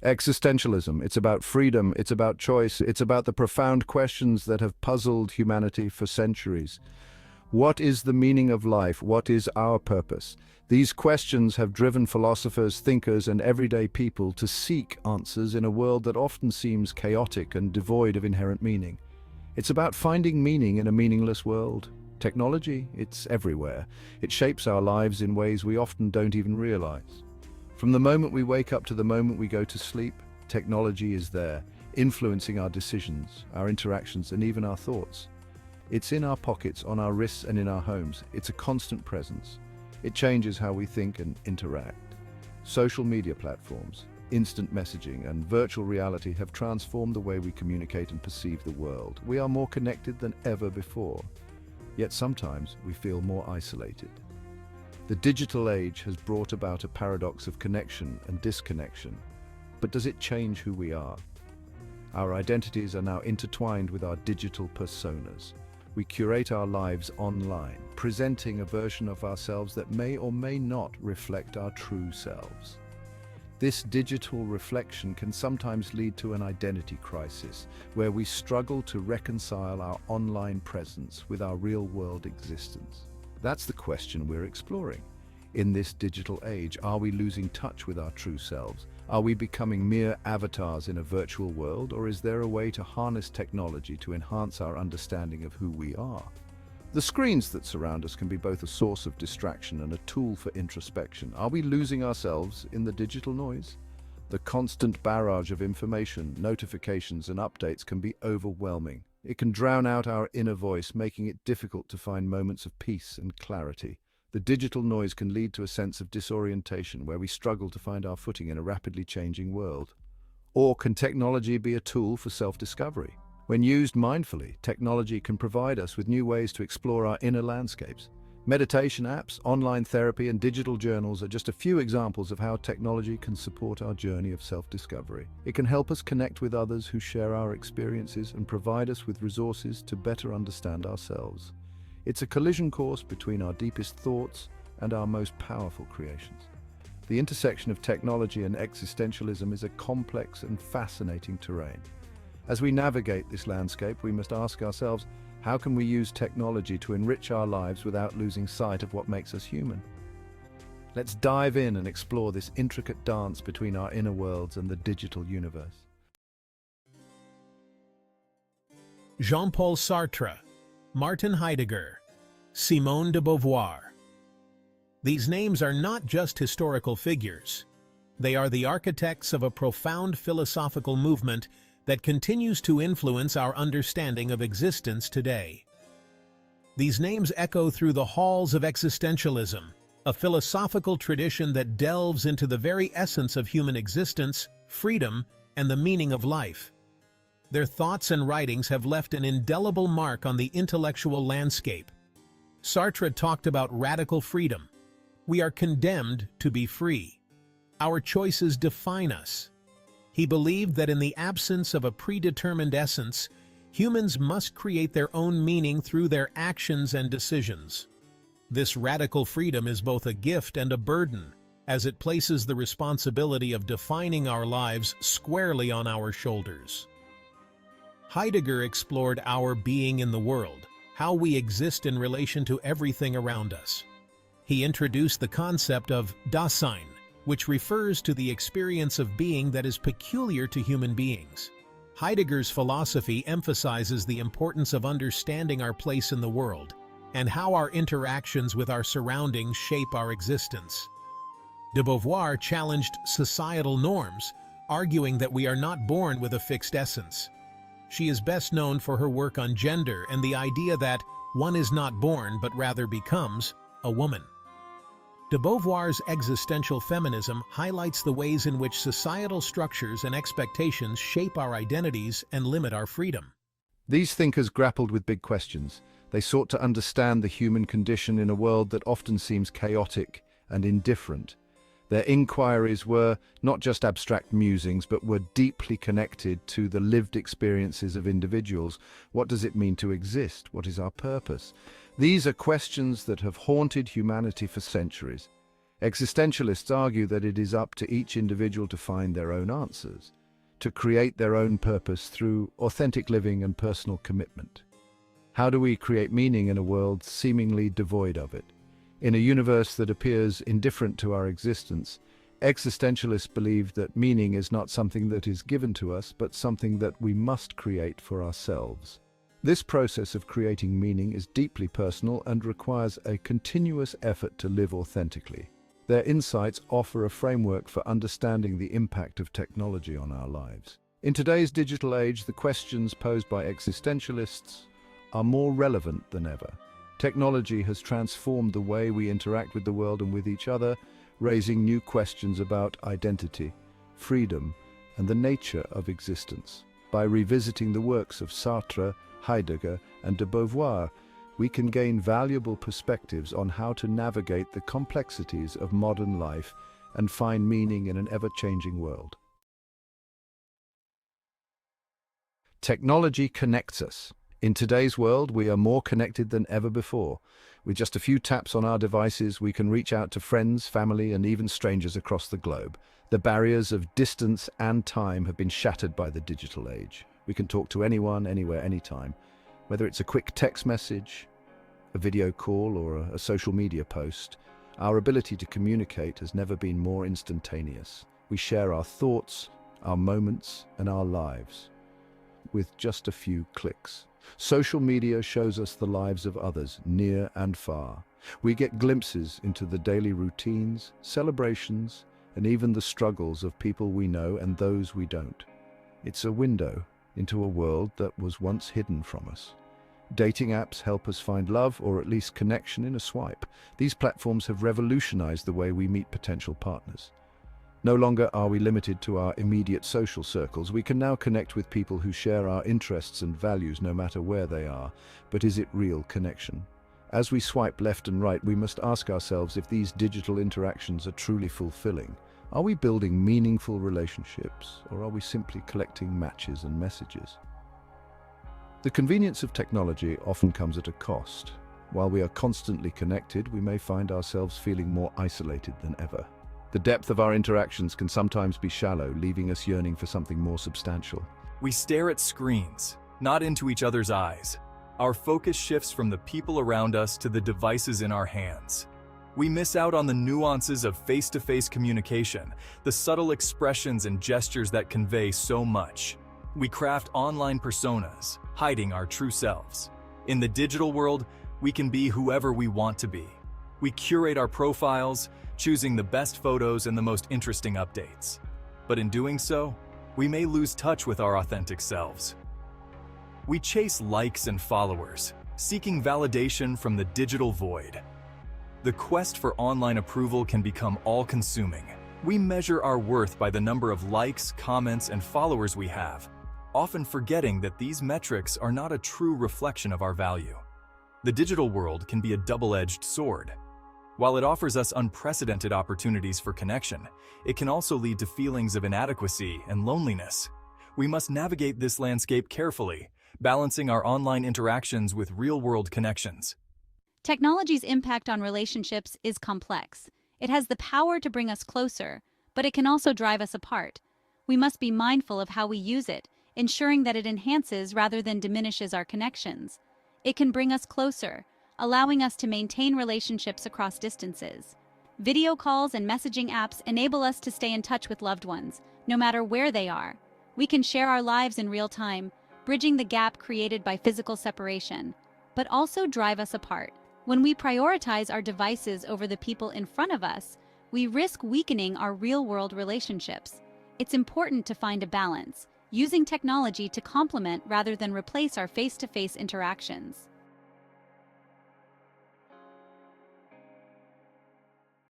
Existentialism, it's about freedom, it's about choice, it's about the profound questions that have puzzled humanity for centuries. What is the meaning of life? What is our purpose? These questions have driven philosophers, thinkers, and everyday people to seek answers in a world that often seems chaotic and devoid of inherent meaning. It's about finding meaning in a meaningless world. Technology, it's everywhere. It shapes our lives in ways we often don't even realize. From the moment we wake up to the moment we go to sleep, technology is there, influencing our decisions, our interactions, and even our thoughts. It's in our pockets, on our wrists, and in our homes. It's a constant presence. It changes how we think and interact. Social media platforms, instant messaging, and virtual reality have transformed the way we communicate and perceive the world. We are more connected than ever before, yet sometimes we feel more isolated. The digital age has brought about a paradox of connection and disconnection. But does it change who we are? Our identities are now intertwined with our digital personas. We curate our lives online, presenting a version of ourselves that may or may not reflect our true selves. This digital reflection can sometimes lead to an identity crisis, where we struggle to reconcile our online presence with our real-world existence. That's the question we're exploring. In this digital age, are we losing touch with our true selves? Are we becoming mere avatars in a virtual world, or is there a way to harness technology to enhance our understanding of who we are? The screens that surround us can be both a source of distraction and a tool for introspection. Are we losing ourselves in the digital noise? The constant barrage of information, notifications, and updates can be overwhelming. It can drown out our inner voice, making it difficult to find moments of peace and clarity. The digital noise can lead to a sense of disorientation, where we struggle to find our footing in a rapidly changing world. Or can technology be a tool for self-discovery? When used mindfully, technology can provide us with new ways to explore our inner landscapes. Meditation apps, online therapy, and digital journals are just a few examples of how technology can support our journey of self-discovery. It can help us connect with others who share our experiences and provide us with resources to better understand ourselves. It's a collision course between our deepest thoughts and our most powerful creations. The intersection of technology and existentialism is a complex and fascinating terrain. As we navigate this landscape, we must ask ourselves, how can we use technology to enrich our lives without losing sight of what makes us human? Let's dive in and explore this intricate dance between our inner worlds and the digital universe. Jean-Paul Sartre, Martin Heidegger, Simone de Beauvoir. These names are not just historical figures. They are the architects of a profound philosophical movement that continues to influence our understanding of existence today. These names echo through the halls of existentialism, a philosophical tradition that delves into the very essence of human existence, freedom, and the meaning of life. Their thoughts and writings have left an indelible mark on the intellectual landscape. Sartre talked about radical freedom. We are condemned to be free. Our choices define us. He believed that in the absence of a predetermined essence, humans must create their own meaning through their actions and decisions. This radical freedom is both a gift and a burden, as it places the responsibility of defining our lives squarely on our shoulders. Heidegger explored our being in the world, how we exist in relation to everything around us. He introduced the concept of Dasein, which refers to the experience of being that is peculiar to human beings. Heidegger's philosophy emphasizes the importance of understanding our place in the world and how our interactions with our surroundings shape our existence. De Beauvoir challenged societal norms, arguing that we are not born with a fixed essence. She is best known for her work on gender and the idea that one is not born but rather becomes a woman. De Beauvoir's existential feminism highlights the ways in which societal structures and expectations shape our identities and limit our freedom. These thinkers grappled with big questions. They sought to understand the human condition in a world that often seems chaotic and indifferent. Their inquiries were not just abstract musings, but were deeply connected to the lived experiences of individuals. What does it mean to exist? What is our purpose? These are questions that have haunted humanity for centuries. Existentialists argue that it is up to each individual to find their own answers, to create their own purpose through authentic living and personal commitment. How do we create meaning in a world seemingly devoid of it? In a universe that appears indifferent to our existence, existentialists believe that meaning is not something that is given to us, but something that we must create for ourselves. This process of creating meaning is deeply personal and requires a continuous effort to live authentically. Their insights offer a framework for understanding the impact of technology on our lives. In today's digital age, the questions posed by existentialists are more relevant than ever. Technology has transformed the way we interact with the world and with each other, raising new questions about identity, freedom, and the nature of existence. By revisiting the works of Sartre, Heidegger, and de Beauvoir, we can gain valuable perspectives on how to navigate the complexities of modern life and find meaning in an ever-changing world. Technology connects us. In today's world, we are more connected than ever before. With just a few taps on our devices, we can reach out to friends, family, and even strangers across the globe. The barriers of distance and time have been shattered by the digital age. We can talk to anyone, anywhere, anytime. Whether it's a quick text message, a video call, or a social media post, our ability to communicate has never been more instantaneous. We share our thoughts, our moments, and our lives with just a few clicks. Social media shows us the lives of others, near and far. We get glimpses into the daily routines, celebrations, and even the struggles of people we know and those we don't. It's a window into a world that was once hidden from us. Dating apps help us find love, or at least connection, in a swipe. These platforms have revolutionized the way we meet potential partners. No longer are we limited to our immediate social circles. We can now connect with people who share our interests and values no matter where they are. But is it real connection? As we swipe left and right, we must ask ourselves if these digital interactions are truly fulfilling. Are we building meaningful relationships, or are we simply collecting matches and messages? The convenience of technology often comes at a cost. While we are constantly connected, we may find ourselves feeling more isolated than ever. The depth of our interactions can sometimes be shallow, leaving us yearning for something more substantial. We stare at screens, not into each other's eyes. Our focus shifts from the people around us to the devices in our hands. We miss out on the nuances of face-to-face communication, the subtle expressions and gestures that convey so much. We craft online personas, hiding our true selves. In the digital world, we can be whoever we want to be. We curate our profiles, choosing the best photos and the most interesting updates. But in doing so, we may lose touch with our authentic selves. We chase likes and followers, seeking validation from the digital void. The quest for online approval can become all-consuming. We measure our worth by the number of likes, comments, and followers we have, often forgetting that these metrics are not a true reflection of our value. The digital world can be a double-edged sword. While it offers us unprecedented opportunities for connection, it can also lead to feelings of inadequacy and loneliness. We must navigate this landscape carefully, balancing our online interactions with real-world connections. Technology's impact on relationships is complex. It has the power to bring us closer, but it can also drive us apart. We must be mindful of how we use it, ensuring that it enhances rather than diminishes our connections. It can bring us closer, allowing us to maintain relationships across distances. Video calls and messaging apps enable us to stay in touch with loved ones, no matter where they are. We can share our lives in real time, bridging the gap created by physical separation, but also drive us apart. When we prioritize our devices over the people in front of us, we risk weakening our real-world relationships. It's important to find a balance, using technology to complement rather than replace our face-to-face interactions.